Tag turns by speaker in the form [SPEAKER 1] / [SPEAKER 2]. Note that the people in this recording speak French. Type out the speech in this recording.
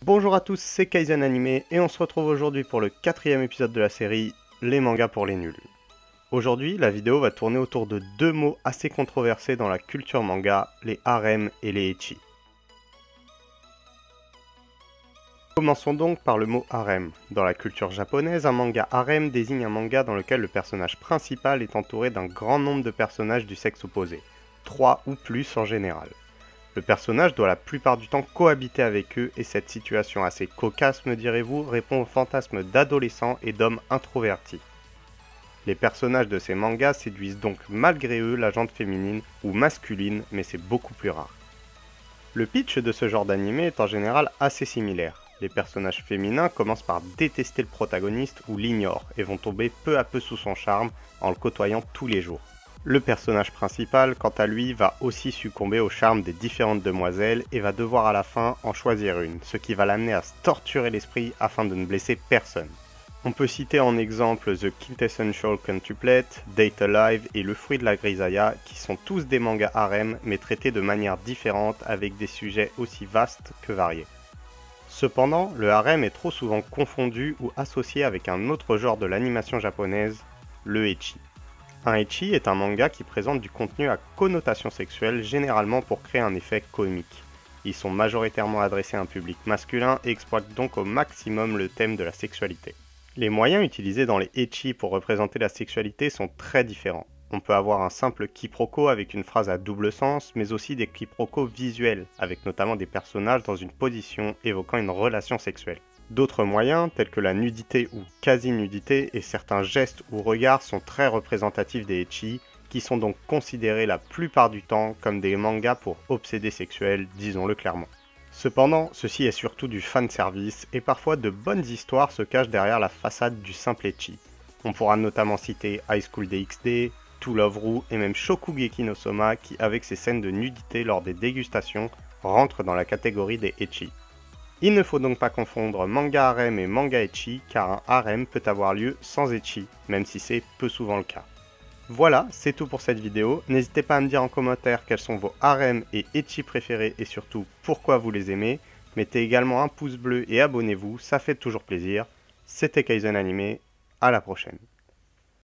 [SPEAKER 1] Bonjour à tous, c'est Kaizen Animé et on se retrouve aujourd'hui pour le 4e épisode de la série Les mangas pour les nuls. Aujourd'hui, la vidéo va tourner autour de deux mots assez controversés dans la culture manga, les harems et les ecchi. Commençons donc par le mot harem. Dans la culture japonaise, un manga harem désigne un manga dans lequel le personnage principal est entouré d'un grand nombre de personnages du sexe opposé, 3 ou plus en général. Le personnage doit la plupart du temps cohabiter avec eux et cette situation assez cocasse, me direz-vous, répond au fantasme d'adolescents et d'hommes introvertis. Les personnages de ces mangas séduisent donc malgré eux la gente féminine ou masculine, mais c'est beaucoup plus rare. Le pitch de ce genre d'anime est en général assez similaire. Les personnages féminins commencent par détester le protagoniste ou l'ignorent et vont tomber peu à peu sous son charme en le côtoyant tous les jours. Le personnage principal, quant à lui, va aussi succomber au charme des différentes demoiselles et va devoir à la fin en choisir une, ce qui va l'amener à se torturer l'esprit afin de ne blesser personne. On peut citer en exemple The Quintessential Quintuplet, Date Alive et Le Fruit de la Grisaya, qui sont tous des mangas harem mais traités de manière différente avec des sujets aussi vastes que variés. Cependant, le harem est trop souvent confondu ou associé avec un autre genre de l'animation japonaise, le ecchi. Un ecchi est un manga qui présente du contenu à connotation sexuelle, généralement pour créer un effet comique. Ils sont majoritairement adressés à un public masculin et exploitent donc au maximum le thème de la sexualité. Les moyens utilisés dans les ecchi pour représenter la sexualité sont très différents. On peut avoir un simple quiproquo avec une phrase à double sens, mais aussi des quiproquos visuels, avec notamment des personnages dans une position évoquant une relation sexuelle. D'autres moyens, tels que la nudité ou quasi-nudité et certains gestes ou regards sont très représentatifs des ecchi, qui sont donc considérés la plupart du temps comme des mangas pour obsédés sexuels, disons-le clairement. Cependant, ceci est surtout du fanservice, et parfois de bonnes histoires se cachent derrière la façade du simple ecchi. On pourra notamment citer High School DxD, To Love Ru et même Shokugeki no Soma qui, avec ses scènes de nudité lors des dégustations, rentrent dans la catégorie des ecchi. Il ne faut donc pas confondre manga harem et manga ecchi, car un harem peut avoir lieu sans ecchi, même si c'est peu souvent le cas. Voilà, c'est tout pour cette vidéo. N'hésitez pas à me dire en commentaire quels sont vos harems et ecchi préférés et surtout pourquoi vous les aimez. Mettez également un pouce bleu et abonnez-vous, ça fait toujours plaisir. C'était Kaizen Animé, à la prochaine.